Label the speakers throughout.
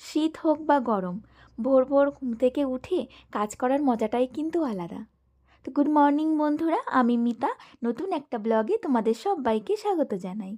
Speaker 1: শীত হোক বা গরম, ভোর ভোর ঘুম থেকে উঠে কাজ করার মজাটাই কিন্তু আলাদা। তো গুড মর্নিং বন্ধুরা, আমি মিতা নতুন একটা ব্লগে তোমাদের সবাইকে স্বাগত জানাই।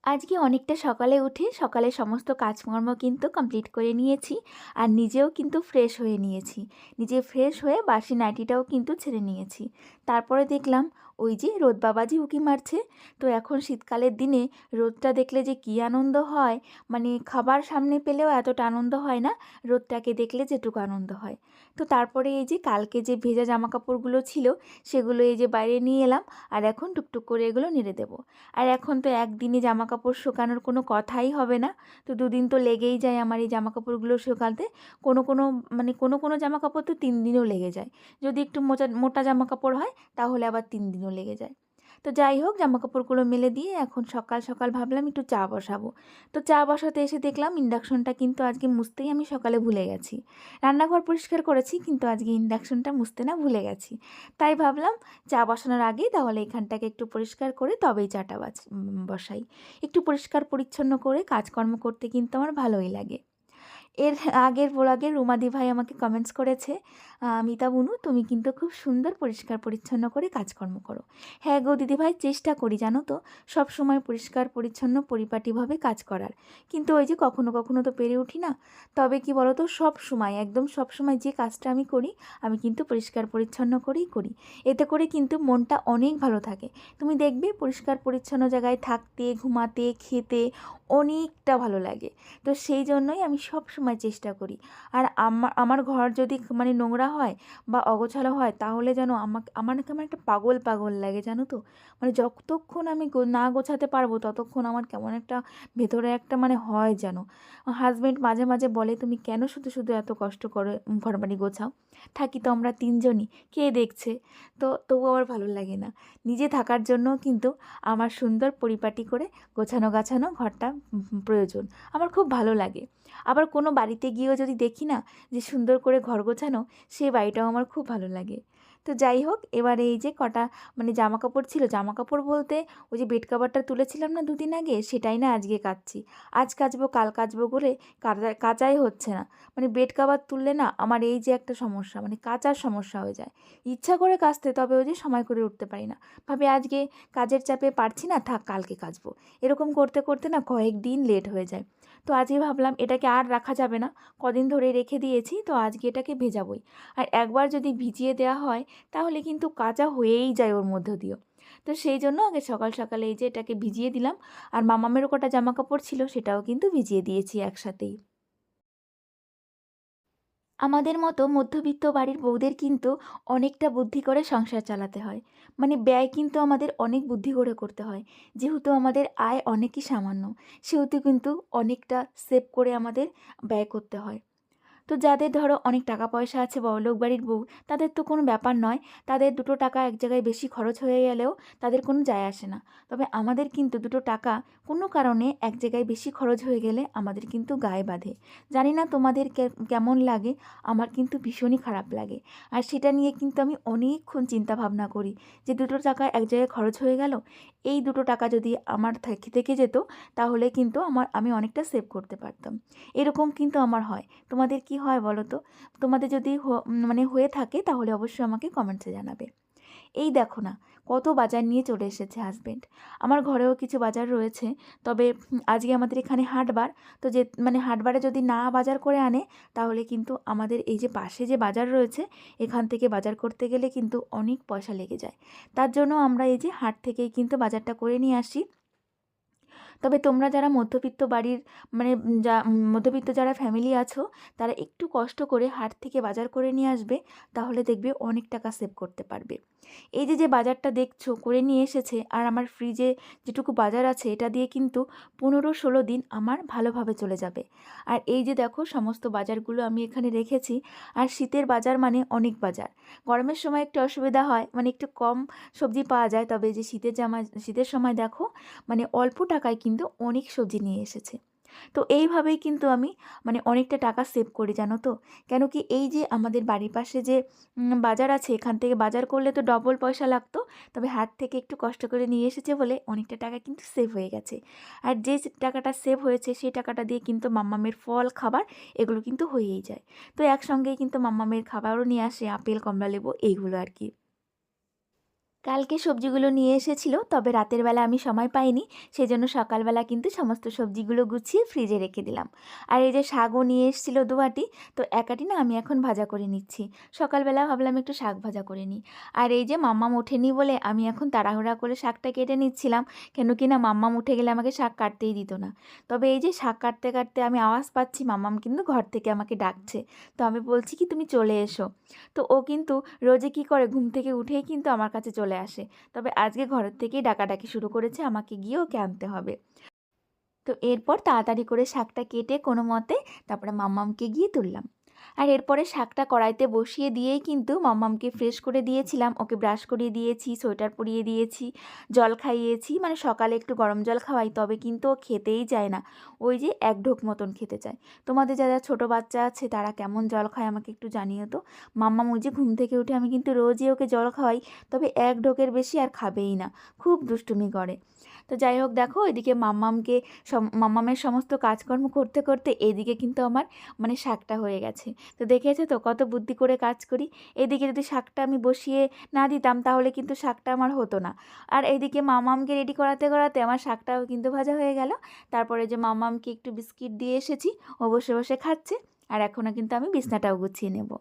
Speaker 1: আজকে অনেকটা সকালে উঠে সকালে সমস্ত কাজকর্ম কিন্তু কমপ্লিট করে নিয়েছি, আর নিজেও কিন্তু ফ্রেশ হয়ে নিয়েছি। নিজে ফ্রেশ হয়ে বাসি নাইটিটাও কিন্তু ছেড়ে নিয়েছি। তারপরে দেখলাম ওই যে রোদ বাবাজি উঁকি মারছে। তো এখন শীতকালের দিনে রোদটা দেখলে যে কী আনন্দ হয়, মানে খাবার সামনে পেলেও এতটা আনন্দ হয় না, রোদটাকে দেখলে যেটুকু আনন্দ হয়। তো তারপরে এই যে কালকে যে ভেজা জামা কাপড়গুলো ছিল সেগুলো এই যে বাইরে নিয়ে এলাম, আর এখন টুকটুক করে এগুলো নেড়ে দেবো। আর এখন তো একদিনে জামা কাপড় শুকানোর কোনো কথাই হবে না, তো দুদিন তো লেগেই যায় আমার এই জামা কাপড়গুলো শুকাতে। কোনো জামা কাপড় তো 3 দিনও লেগে যায়। যদি একটু মোটা মোটা জামা কাপড় হয় তাহলে আবার 3 দিনও লেগে যায়। তো যাই হোক, জামা কাপড়গুলো মেলে দিয়ে এখন সকাল সকাল ভাবলাম একটু চা বসাবো। তো চা বসাতে এসে দেখলাম ইন্ডাকশনটা কিন্তু আজকে মুছতেই আমি সকালে ভুলে গেছি। রান্নাঘর পরিষ্কার করেছি কিন্তু আজকে ইন্ডাকশনটা মুছতে না ভুলে গেছি। তাই ভাবলাম চা বসানোর আগেই তাহলে এখানটাকে একটু পরিষ্কার করে তবেই চাটা বসাই। একটু পরিষ্কার পরিচ্ছন্ন করে কাজকর্ম করতে কিন্তু আমার ভালোই লাগে। এর আগের ব্লগে রুমাদি ভাই আমাকে কমেন্টস করেছে, মিতা বুনু তুমি কিন্তু খুব সুন্দর পরিষ্কার পরিচ্ছন্ন করে কাজকর্ম করো। হ্যাঁ গো দিদিভাই, চেষ্টা করি জানো তো সব সময় পরিষ্কার পরিচ্ছন্ন পরিপাটিভাবে কাজ করার, কিন্তু ওই যে কখনো কখনো তো পেরে উঠি না। তবে কি বলো তো, সব সময় একদম সব সময় যে কাজটা আমি করি আমি কিন্তু পরিষ্কার পরিচ্ছন্ন করেই করি। এতে করে কিন্তু মনটা অনেক ভালো থাকে। তুমি দেখবে পরিষ্কার পরিচ্ছন্ন জায়গায় থাকতে, ঘুমাতে, খেতে অনেকটা ভালো লাগে। তো সেই জন্যই আমি সব সময় চেষ্টা করি। আর আমার ঘর যদি মানে নোংরা হয় বা অগোছালো হয় তাহলে যেন আমার কেমন একটা পাগল পাগল লাগে জানো তো। মানে যতক্ষণ আমি না গোছাতে পারবো ততক্ষণ আমার কেমন একটা ভেতরে একটা মানে হয় যেন। হাজব্যান্ড মাঝে মাঝে বলে তুমি কেন শুধু শুধু এত কষ্ট করে ঘর বাড়ি গোছাও, থাকি তো আমরা 3জনই, কে দেখছে। তো তবু আমার ভালো লাগে না। নিজে থাকার জন্য কিন্তু আমার সুন্দর পরিপাটি করে গোছানো গাছানো ঘরটা প্রয়োজন, আমার খুব ভালো লাগে। আবার কোনো বাড়িতে গিয়েও যদি দেখি না যে সুন্দর করে ঘর গোছানো, সেই বাড়িটাও আমার খুব ভালো লাগে। তো যাই হোক, এবারে এই যে কটা মানে জামা কাপড় ছিল, জামা কাপড় বলতে ওই যে বেড কাভারটা তুলেছিলাম না 2 দিন আগে, সেটাই না আজকে কাচ্ছি। আজ কাচবো কাল কাচবো করে কাচাই হচ্ছে না। মানে বেড কাভার তুললে না আমার এই যে একটা সমস্যা, মানে কাচার সমস্যা হয়ে যায়। ইচ্ছা করে কাচতে, তবে ওই যে সময় করে উঠতে পারি না। ভাবে আজকে কাজের চাপে পারছি না, থাক কালকে কাচবো। এরকম করতে করতে না কয়েকদিন লেট হয়ে যায়। তো আজকে ভাবলাম এটাকে আর রাখা যাবে না, কদিন ধরে রেখে দিয়েছি, তো আজকে এটাকে ভেজাবই। আর একবার যদি ভিজিয়ে দেওয়া হয় তাহলে কিন্তু কাঁচা হয়েই যায় ওর মধ্য দিয়েও। তো সেই জন্য আগে সকাল সকালে এই যে এটাকে ভিজিয়ে দিলাম। আর মামামেরও কটা জামা কাপড় ছিল সেটাও কিন্তু ভিজিয়ে দিয়েছি একসাথেই। আমাদের মতো মধ্যবিত্ত বাড়ির বউদের কিন্তু অনেকটা বুদ্ধি করে সংসার চালাতে হয়। মানে ব্যয় কিন্তু আমাদের অনেক বুদ্ধি করে করতে হয়। যেহেতু আমাদের আয় অনেকই সামান্য, সেহেতু কিন্তু অনেকটা সেভ করে আমাদের ব্যয় করতে হয়। তো যাদের ধরো অনেক টাকা পয়সা আছে, বড়লোক বাড়ির বউ, তাদের তো কোনো ব্যাপার নয়। তাদের 2 টাকা এক জায়গায় বেশি খরচ হয়ে গেলেও তাদের কোনো যায় আসে না। তবে আমাদের কিন্তু 2 টাকা কোনো কারণে এক জায়গায় বেশি খরচ হয়ে গেলে আমাদের কিন্তু গায়ে বাঁধে। জানি না তোমাদের কেমন লাগে, আমার কিন্তু ভীষণই খারাপ লাগে। আর সেটা নিয়ে কিন্তু আমি অনেকক্ষণ চিন্তা ভাবনা করি যে 2 টাকা এক জায়গায় খরচ হয়ে গেল, এই 2 টাকা যদি আমার থেকে যেত তাহলে কিন্তু আমি অনেকটা সেভ করতে পারতাম। এরকম কিন্তু আমার হয়। তোমাদের কি হয় বলো তো? তোমাদের যদি মানে হয়ে থাকে তাহলে অবশ্যই আমাকে কমেন্টসে জানাবে। এই দেখো না, কত বাজার নিয়ে চলে এসেছে হাজব্যান্ড। আমার ঘরেও কিছু বাজার রয়েছে, তবে আজকে আমাদের এখানে হাটবার। তো যে মানে হাটবারে যদি না বাজার করে আনে তাহলে কিন্তু আমাদের এই যে পাশে যে বাজার রয়েছে এখান থেকে বাজার করতে গেলে কিন্তু অনেক পয়সা লেগে যায়। তার জন্য আমরা এই যে হাট থেকেই কিন্তু বাজারটা করে নিয়ে আসি। তবে তোমরা যারা মধ্যবিত্ত বাড়ির মানে মধ্যবিত্ত যারা ফ্যামিলি আছো, তারা একটু কষ্ট করে হাট থেকে বাজার করে নিয়ে আসবে, তাহলে দেখবে অনেক টাকা সেভ করতে পারবে। এই যে বাজারটা দেখছো করে নিয়ে এসেছে, আর আমার ফ্রিজে যেটুকু বাজার আছে এটা দিয়ে কিন্তু 15-16 দিন আমার ভালোভাবে চলে যাবে। আর এই যে দেখো সমস্ত বাজারগুলো আমি এখানে রেখেছি। আর শীতের বাজার মানে অনেক বাজার। গরমের সময় একটু অসুবিধা হয়, মানে একটু কম সবজি পাওয়া যায়, তবে যে শীতের সময় দেখো মানে অল্প টাকায় কিন্তু অনেক সবজি নিয়ে এসেছে। তো এইভাবেই কিন্তু আমি মানে অনেকটা টাকা সেভ করি, জানো তো। কেন কি এই যে আমাদের বাড়ির পাশে যে বাজার আছে, এখান থেকে বাজার করলে তো ডবল পয়সা লাগতো, তবে হাট থেকে একটু কষ্ট করে নিয়ে এসেছে বলে অনেকটা টাকা কিন্তু সেভ হয়ে গেছে। আর যে টাকাটা সেভ হয়েছে সেই টাকাটা দিয়ে কিন্তু মাম্মামের ফল খাবার এগুলো কিন্তু হয়েই যায়। তো একসঙ্গেই কিন্তু মাম্মামের খাবারও নিয়ে আসে, আপেল, কমলা লেবু এইগুলো আর কি। কালকে সবজিগুলো নিয়ে এসেছিল, তবে রাতের বেলা আমি সময় পাইনি, সেজন্য সকালবেলা কিন্তু সমস্ত সবজিগুলো গুছিয়ে ফ্রিজে রেখে দিলাম। আর এই যে শাকও নিয়ে এসেছিল 2 বাটি, তো একাটি না আমি এখন ভাজা করে নিচ্ছি। সকালবেলা ভাবলাম একটু শাক ভাজা করে নিই। আর এই যে মাম্মাম ওঠেনি বলে আমি এখন তাড়াহুড়া করে শাকটা কেটে নিচ্ছিলাম, কেন কি না মাম্মাম উঠে গেলে আমাকে শাক কাটতেই দিত না। তবে এই যে শাক কাটতে কাটতে আমি আওয়াজ পাচ্ছি মাম্মাম কিন্তু ঘর থেকে আমাকে ডাকছে। তো আমি বলছি কি তুমি চলে এসো। তো ও কিন্তু রোজে কি করে ঘুম থেকে উঠেই কিন্তু আমার কাছে চলে আসে, তবে আজকে ঘরের থেকেই ডাকাডাকি শুরু করেছে, আমাকে গিয়ে ওকে আনতে হবে। তো এরপর তাড়াতাড়ি করে শাকটা কেটে কোনো মতে তারপরে মাম্মামকে গিয়ে তুললাম। আর এরপরে শাকটা কড়াইতে বসিয়ে দিয়েই কিন্তু মাম্মামকে ফ্রেশ করে দিয়েছিলাম, ওকে ব্রাশ করিয়ে দিয়েছি, সোয়েটার পরিয়ে দিয়েছি, জল খাইয়েছি, মানে সকালে একটু গরম জল খাওয়াই, তবে কিন্তু ও খেতেই চায় না, ওই যে এক ঢোক মতন খেতে চায়। তোমাদের যারা ছোটো বাচ্চা আছে তারা কেমন জল খায় আমাকে একটু জানিও তো। মাম্মাম ওই যে ঘুম থেকে উঠে আমি কিন্তু রোজই ওকে জল খাওয়াই, তবে এক ঢোকের বেশি আর খাবেই না, খুব দুষ্টুমি করে। তো যাই হোক দেখো, এদিকে মাম্মামের সমস্ত কাজকর্ম করতে করতে এদিকে কিন্তু আমার মানে শাকটা হয়ে গেছে। তো দেখেছো তো কত বুদ্ধি করে কাজ করি। এদিকে যদি শাকটা আমি বসিয়ে না দিতাম তাহলে কিন্তু শাকটা আমার হতো না। আর এদিকে মামামকে রেডি করাতে করাতে আমার শাকটাও কিন্তু ভাজা হয়ে গেল। তারপরে যে মামামকে একটু বিস্কিট দিয়ে এসেছি, ও বসে বসে খাচ্ছে। আর এখনও কিন্তু আমি বিছনাটাও গুছিয়ে নেব।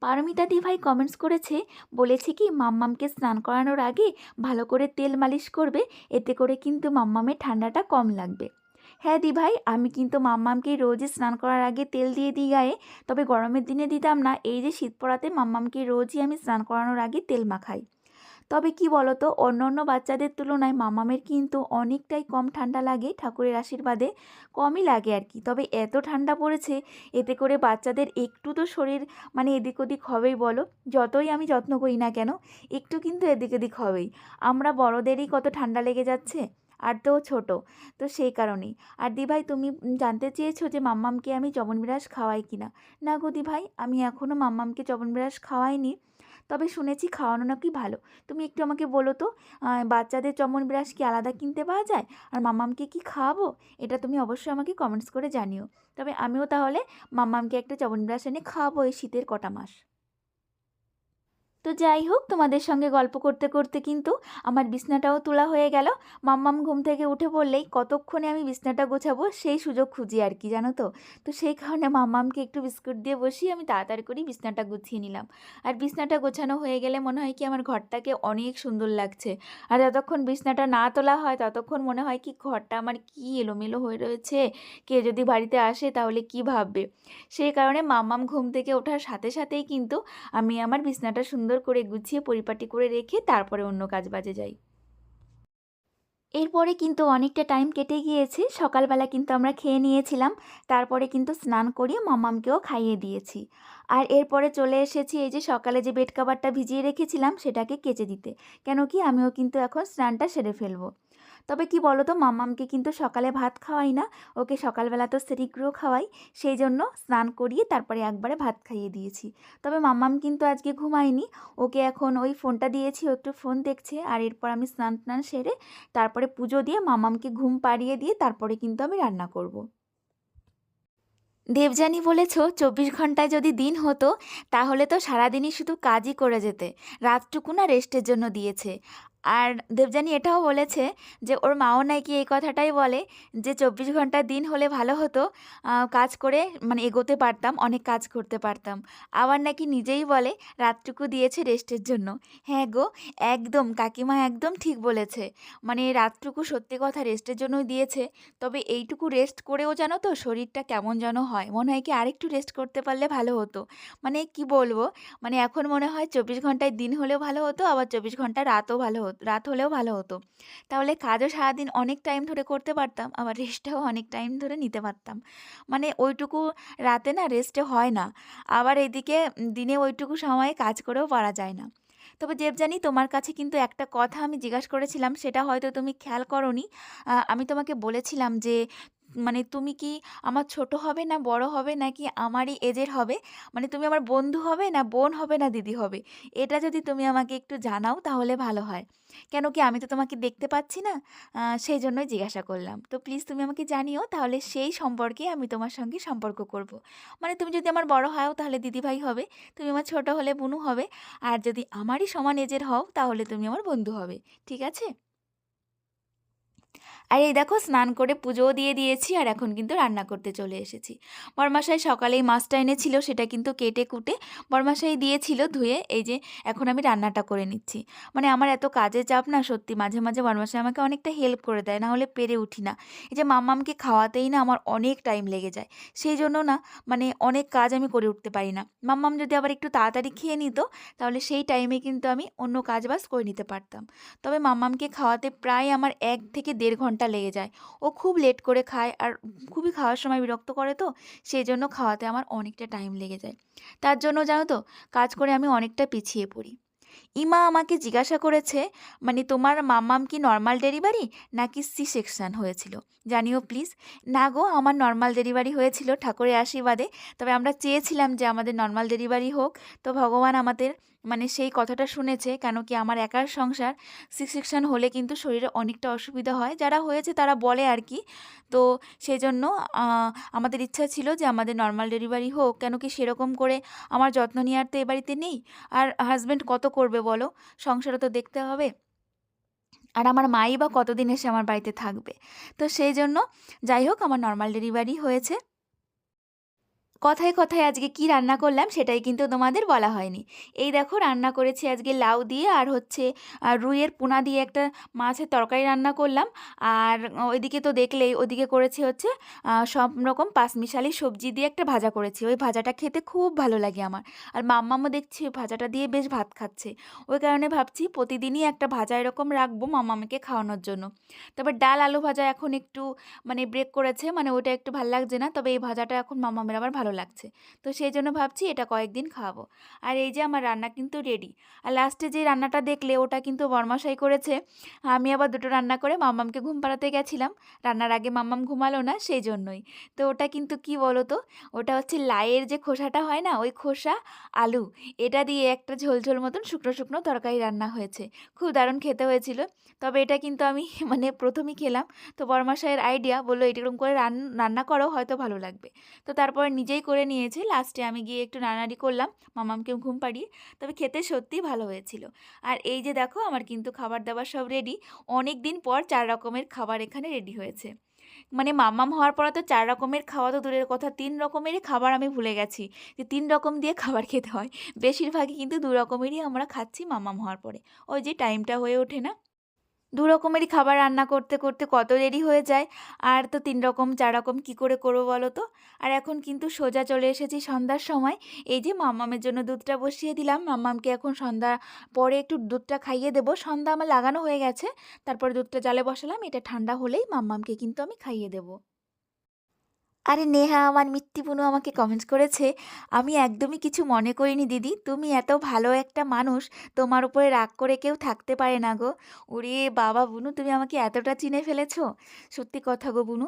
Speaker 1: পারমিতা দি ভাই কমেন্টস করেছে, বলেছে কি মাম্মামকে স্নান করানোর আগে ভালো করে তেল মালিশ করবে, এতে করে কিন্তু মাম্মামের ঠান্ডাটা কম লাগবে। হ্যাঁ দি ভাই, আমি কিন্তু মাম্মামকে রোজই স্নান করার আগে তেল দিয়ে দিই গায়ে, তবে গরমের দিনে দিতাম না, এই যে শীত পড়াতে মাম্মামকে রোজই আমি স্নান করানোর আগে তেল মাখাই। তবে কি বলতো, অন্য অন্য বাচ্চাদের তুলনায় মামামের কিন্তু অনেকটাই কম ঠান্ডা লাগে, ঠাকুরের আশীর্বাদে কমই লাগে আর কি। তবে এত ঠান্ডা পড়েছে, এতে করে বাচ্চাদের একটু তো শরীর মানে এদিক ওদিক হবেই বলো, যতই আমি যত্ন করি না কেন, একটু কিন্তু এদিক ওদিক হবেই। আমরা বড়দেরই কত ঠান্ডা লেগে যাচ্ছে, আর তো ছোট, তো সেই কারণেই। আর দিভাই তুমি জানতে চেয়েছো যে মাম্মামকে আমি চবনবিরাস খাওয়াই কিনা। না গো দিভাই, আমি এখনও মাম্মামকে চবনবিরাস খাওয়াইনি, তবে শুনেছি খাওয়ানো নাকি ভালো। তুমি একটু আমাকে বলো তো, বাচ্চাদের চমনব্রাশ কি আলাদা কিনতে পাওয়া যায়? আর মাম্মামকে কি খাওয়াবো? এটা তুমি অবশ্যই আমাকে কমেন্টস করে জানিও। তবে আমিও তাহলে মাম্মামকে একটা চমনব্রাশ এনে খাওয়াবো এই শীতের কটা মাস। তো যাই হোক, তোমাদের সঙ্গে গল্প করতে করতে কিন্তু আমার বিছনাটাও তোলা হয়ে গেল। মাম্মাম ঘুম থেকে উঠে পড়লেই কতক্ষণে আমি বিছনাটা গোছাবো সেই সুযোগ খুঁজি আর কি, জানো তো। তো সেই কারণে মাম্মামকে একটু বিস্কুট দিয়ে বসিয়ে আমি তাড়াতাড়ি করে বিছনাটা গুছিয়ে নিলাম। আর বিছনাটা গোছানো হয়ে গেলে মনে হয় কি আমার ঘরটাকে অনেক সুন্দর লাগছে। আর যতক্ষণ বিছনাটা না তোলা হয় ততক্ষণ মনে হয় কি ঘরটা আমার কি এলোমেলো হয়ে রয়েছে, কে যদি বাড়িতে আসে তাহলে কি ভাববে। সেই কারণে মাম্মাম ঘুম থেকে ওঠার সাথে সাথেই কিন্তু আমি আমার বিছনাটা সুন্দর করে গুছিয়ে পরিপাটি করে রেখে তারপরে অন্য কাজ বাজে যাই। এরপরে কিন্তু অনেকটা টাইম কেটে গিয়েছে, সকালবেলা কিন্তু আমরা খেয়ে নিয়েছিলাম, তারপরে কিন্তু স্নান করিয়ে মামামকেও খাইয়ে দিয়েছি। আর এরপরে চলে এসেছি এই যে সকালে যে বেড কাভারটা ভিজিয়ে রেখেছিলাম সেটাকে কেচে দিতে, কেন কি আমিও কিন্তু এখন স্নানটা সেরে ফেলবো। তবে কি বলো তো, মাম্মামকে কিন্তু সকালে ভাত খাওয়াই না, ওকে সকালবেলা তো সেরিগ্রো খাওয়াই, সেই জন্য স্নান করিয়ে তারপরে একবারে ভাত খাইয়ে দিয়েছি। তবে মাম্মাম কিন্তু আজকে ঘুমায়নি, ওকে এখন ওই ফোনটা দিয়েছি, ও একটু ফোন দেখছে। আর এরপর আমি স্নান টান সেরে তারপরে পুজো দিয়ে মাম্মামকে ঘুম পাড়িয়ে দিয়ে তারপরে কিন্তু আমি রান্না করব। দেবযানী বলেছ 24 ঘন্টায় যদি দিন হতো তাহলে তো সারাদিনই শুধু কাজই করে যেতে, রাতটুকু না রেস্টের জন্য দিয়েছে। আর দেবযানী এটাও বলেছে যে ওর মাও নাকি এই কথাটাই বলে যে 24 ঘন্টা দিন হলে ভালো হতো, কাজ করে মানে এগোতে পারতাম, অনেক কাজ করতে পারতাম। আবার নাকি নিজেই বলে রাতটুকু দিয়েছে রেস্টের জন্য। হ্যাঁ গো, একদম কাকিমা একদম ঠিক বলেছে। মানে রাতটুকু সত্যি কথা রেস্টের জন্যই দিয়েছে। তবে এইটুকু রেস্ট করেও জানো তো শরীরটা কেমন যেন হয়, মনে হয় কি আরেকটু রেস্ট করতে পারলে ভালো হতো। মানে কি বলবো, মানে এখন মনে হয় 24 ঘন্টায় দিন হলেও ভালো হতো, আবার 24 ঘন্টা রাতও ভালো হতো, রাত হলেও ভালো হতো। তাহলে কাজও সারাদিন অনেক টাইম ধরে করতে পারতাম, আবার রেস্টটাও অনেক টাইম ধরে নিতে পারতাম। মানে ওইটুকু রাতে না রেস্টে হয় না, আবার এদিকে দিনে ওইটুকু সময়ে কাজ করেও পারা যায় না। তবে দেবযানী তোমার কাছে কিন্তু একটা কথা আমি জিজ্ঞাসা করেছিলাম, সেটা হয়তো তুমি খেয়াল করোনি। আমি তোমাকে বলেছিলাম যে মানে তুমি কি আমার ছোট হবে না বড় হবে নাকি আমারই এজের হবে? মানে তুমি আমার বন্ধু হবে না বোন হবে না দিদি হবে? এটা যদি তুমি আমাকে একটু জানাও তাহলে ভালো হয়। কেন কি আমি তো তোমাকে দেখতে পাচ্ছি না, সেই জন্যই জিজ্ঞাসা করলাম। তো প্লিজ তুমি আমাকে জানিও, তাহলে সেই সম্পর্কে আমি তোমার সঙ্গে সম্পর্ক করব। মানে তুমি যদি আমার বড় হও তাহলে দিদিভাই হবে, তুমি আমার ছোট হলে বোনু হবে, আর যদি আমারই সমান এজের হও তাহলে তুমি আমার বন্ধু হবে। ঠিক আছে? আর এই দেখো স্নান করে পুজোও দিয়ে দিয়েছি, আর এখন কিন্তু রান্না করতে চলে এসেছি। বরমাসাই সকালেই মাছটা এনেছিল, সেটা কিন্তু কেটে কুটে বরমাসাই দিয়েছিল ধুয়ে। এই যে এখন আমি রান্নাটা করে নিচ্ছি। মানে আমার এত কাজের চাপ না, সত্যি মাঝে মাঝে বরমাসাই আমাকে অনেকটা হেল্প করে দেয়, না হলে পেরে উঠি না। এই যে মাম্মামকে খাওয়াতেই না আমার অনেক টাইম লেগে যায়, সেই জন্য না মানে অনেক কাজ আমি করে উঠতে পারি না। মাম্মাম যদি আবার একটু তাড়াতাড়ি খেয়ে নিত তাহলে সেই টাইমে কিন্তু আমি অন্য কাজ বাজ করে নিতে পারতাম। তবে মাম্মামকে খাওয়াতে প্রায় আমার 1 থেকে 1.5 ঘন্টা লেগে যায়। ও খুব লেট করে খায়, আর খুবই খাওয়ার সময় বিরক্ত করে তো, সেই জন্য খাওয়াতে আমার অনেকটা টাইম লেগে যায়। তার জন্য জানো তো কাজ করে আমি অনেকটা পিছিয়ে পড়ি। ইমা আমাকে জিজ্ঞাসা করেছে, মানে তোমার মাম্মাম কি নর্মাল ডেলিভারি নাকি সি সেকশন হয়েছিল? জানিও প্লিজ। না গো, আমার নর্মাল ডেলিভারি হয়েছিল ঠাকুরের আশীর্বাদে। তবে আমরা চেয়েছিলাম যে আমাদের নর্মাল ডেলিভারি হোক, তো ভগবান আমাদের মানে সেই কথাটা শুনেছে। কেন কি আমার একার সংসার, সি সেকশন হলে কিন্তু শরীরে অনেকটা অসুবিধা হয়, যারা হয়েছে তারা বলে আর কি। তো সেই জন্য আমাদের ইচ্ছা ছিল যে আমাদের নর্মাল ডেলিভারি হোক। কেন কি সেরকম করে আমার যত্ন নেওয়ার তো এ বাড়িতে নেই, আর হাজব্যান্ড কত করবে বলো, সংসারও তো দেখতে হবে। আর আমার মাই বা কতদিন এসে আমার বাড়িতে থাকবে। তো সেই জন্য যাই হোক আমার নর্মাল ডেলিভারি হয়েছে। কথায় কথায় আজকে কি রান্না করলাম সেটাই কিন্তু তোমাদের বলা হয়নি। এই দেখো রান্না করেছি আজকে লাউ দিয়ে, আর হচ্ছে রুইয়ের পোনা দিয়ে একটা মাছের তরকারি রান্না করলাম। আর ওইদিকে তো দেখলেই, ওইদিকে করেছি হচ্ছে সব রকম পাঁচমিশালি সবজি দিয়ে একটা ভাজা করেছি। ওই ভাজাটা খেতে খুব ভালো লাগে আমার। আর মাম্মামও দেখছি ওই ভাজাটা দিয়ে বেশ ভাত খাচ্ছে। ওই কারণে ভাবছি প্রতিদিনই একটা ভাজা এরকম রাখবো মাম্মামিকে খাওয়ানোর জন্য। তবে ডাল আলু ভাজা এখন একটু মানে ব্রেক করেছে, মানে ওটা একটু ভাল লাগছে না, তবে এই ভাজাটা এখন মামামের আবার ভালো লাগছে। তো সেই জন্য ভাবছি এটা কয়েকদিন খাওয়াবো। আর এই যে আমার রান্না কিন্তু রেডি। আর লাস্টে যে রান্নাটা দেখলে ওটা কিন্তু বরমাশাই করেছে। আমি আবার দুটো রান্না করে মাম্মামকে ঘুম পাড়াতে গেছিলাম, রান্নার আগে মাম্মাম ঘুমালো না সেই জন্যই। তো ওটা কিন্তু কি বলো তো, ওটা হচ্ছে লাইয়ের যে খোসাটা হয় না, ওই খোসা আলু এটা দিয়ে একটা ঝোলঝোল মতন শুকনো শুকনো তরকারি রান্না হয়েছে। খুব দারুণ খেতে হয়েছিল। তবে এটা কিন্তু আমি মানে প্রথমেই খেলাম। তো বড়মশাইয়ের আইডিয়া, বললো এরকম করে রান্না করো হয়তো ভালো লাগবে। তো তারপরে নিজেই করে নিয়েছি, লাস্টে আমি গিয়ে একটু নাড়ানাড়ি করলাম মামামকে ঘুম পাড়িয়ে। তবে খেতে সত্যিই ভালো হয়েছিল। আর এই যে দেখো আমার কিন্তু খাবার দাবার সব রেডি। অনেক দিন পর 4 রকমের খাবার এখানে রেডি হয়েছে। মানে মাম্মাম হওয়ার পরে তো 4 রকমের খাওয়া তো দূরের কথা, 3 রকমেরই খাবার আমি ভুলে গেছি যে 3 রকম দিয়ে খাবার খেতে হয়। বেশিরভাগই কিন্তু 2 রকমেরই আমরা খাচ্ছি মাম্মাম হওয়ার পরে। ওই যে টাইমটা হয়ে ওঠে না, 2 রকমেরই খাবার রান্না করতে করতে কত দেরি হয়ে যায়। আর তো 3 রকম 4 রকম কী করে করবো বলো তো। আর এখন কিন্তু সোজা চলে এসেছি সন্ধ্যার সময়। এই যে মাম্মামের জন্য দুধটা বসিয়ে দিলাম, মাম্মামকে এখন সন্ধ্যা পরে একটু দুধটা খাইয়ে দেবো। সন্ধ্যা আমার লাগানো হয়ে গেছে, তারপরে দুধটা জালে বসালাম, এটা ঠান্ডা হলেই মাম্মামকে কিন্তু আমি খাইয়ে দেবো। আরে নেহা আমার মিত্তি বুনু আমাকে কমেন্টস করেছে, আমি একদমই কিছু মনে করিনি দিদি, তুমি এত ভালো একটা মানুষ, তোমার উপরে রাগ করে কেউ থাকতে পারে না গো। ওরে বাবা বুনু, তুমি আমাকে এতটা চিনে ফেলেছো। সত্যি কথা গো বুনু,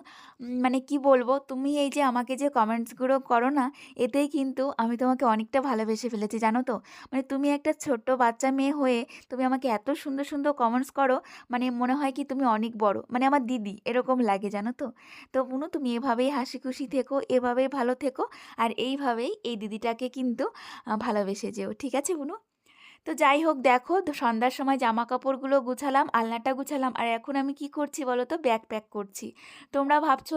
Speaker 1: মানে কি বলবো, তুমি এই যে আমাকে যে কমেন্টসগুলো করো না, এতেই কিন্তু আমি তোমাকে অনেকটা ভালোবেসে ফেলেছি জানো তো। মানে তুমি একটা ছোট্ট বাচ্চা মেয়ে হয়ে তুমি আমাকে এত সুন্দর সুন্দর কমেন্টস করো, মানে মনে হয় কি তুমি অনেক বড়, মানে আমার দিদি এরকম লাগে জানো তো। তো বুনু তুমি এভাবেই হাসি খুশি থেকো, এভাবেই ভালো থেকো, আর এইভাবেই এই দিদিটাকে কিন্তু ভালোবেসে যেও, ঠিক আছে বুনু? তো যাই হোক দেখো, তো সন্ধ্যার সময় জামা কাপড়গুলো গুছালাম, আলনাটা গুছালাম, আর এখন আমি কি করছি বলো তো, ব্যাগ প্যাক করছি। তোমরা ভাবছো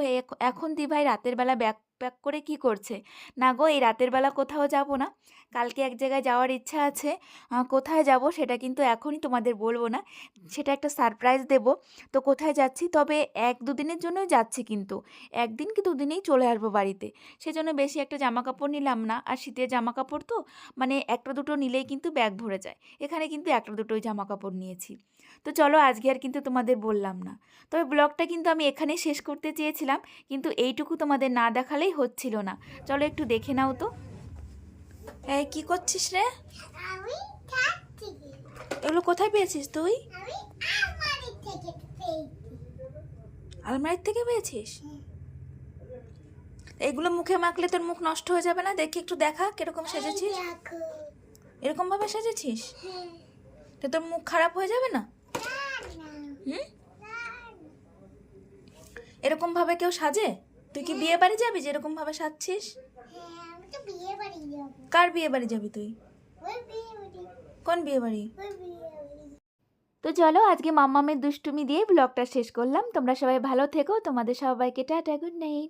Speaker 1: এখন দি ভাই রাতের বেলা ব্যাগ প্যাক করে কি করছে? না গো, এই রাতের বেলা কোথাও যাব না। কালকে এক জায়গায় যাওয়ার ইচ্ছা আছে। কোথায় যাব সেটা কিন্তু এখনই তোমাদের বলবো না, সেটা একটা সারপ্রাইজ দেব। তো কোথায় যাচ্ছি, তবে 1-2 দিনের জন্যই যাচ্ছি, কিন্তু 1 দিন কি 2 দিনেই চলে আসবো বাড়িতে। সেজন্য বেশি একটা জামা কাপড় নিলাম না, আর শীতের জামা কাপড় তো মানে একটা দুটো নিলেই কিন্তু ব্যাগ ভরে যায়। এখানে কিন্তু একটা দুটোই জামা কাপড় নিয়েছি। তো চলো, আজকে আর কিন্তু তোমাদের বললাম না। তবে ব্লগটা কিন্তু আমি এখানেই শেষ করতে চেয়েছিলাম, কিন্তু এইটুকু তোমাদের না দেখালেই হচ্ছিল না। চলো একটু দেখে নাও তো। এই কি করছিস রে?
Speaker 2: আমি খাচ্ছি।
Speaker 1: এগুলো কোথায় পেয়েছিস তুই?
Speaker 2: আমি আলমারি থেকে পেয়েছি।
Speaker 1: আলমারির থেকে পেয়েছিস? এগুলো মুখে মাখলে তোর মুখ নষ্ট হয়ে যাবে না? দেখি একটু দেখা কিরকম সেজেছিস।
Speaker 2: এই দেখো।
Speaker 1: এরকম ভাবে সেজেছিস
Speaker 2: হ্যাঁ।
Speaker 1: তো তোর মুখ খারাপ হয়ে যাবে না?
Speaker 2: না, না,
Speaker 1: হুম?
Speaker 2: না।
Speaker 1: এরকম ভাবে কেউ সাজে? তুই কি বিয়ে বাড়ি যাবি যে এরকম ভাবে সাজছিস?
Speaker 2: হ্যাঁ, আমি তো বিয়ে বাড়ি যাবো।
Speaker 1: কার বিয়ে বাড়ি যাবি তুই?
Speaker 2: ওই বিয়ে বাড়ি,
Speaker 1: কোন বিয়ে বাড়ি?
Speaker 2: ওই বিয়ে বাড়ি।
Speaker 1: তো চলো, আজকে মাম্মামের দুষ্টুমি দিয়ে ব্লগটা শেষ করলাম। তোমরা সবাই ভালো থেকো, তোমাদের সবাইকে টাটা, গুড নাইট।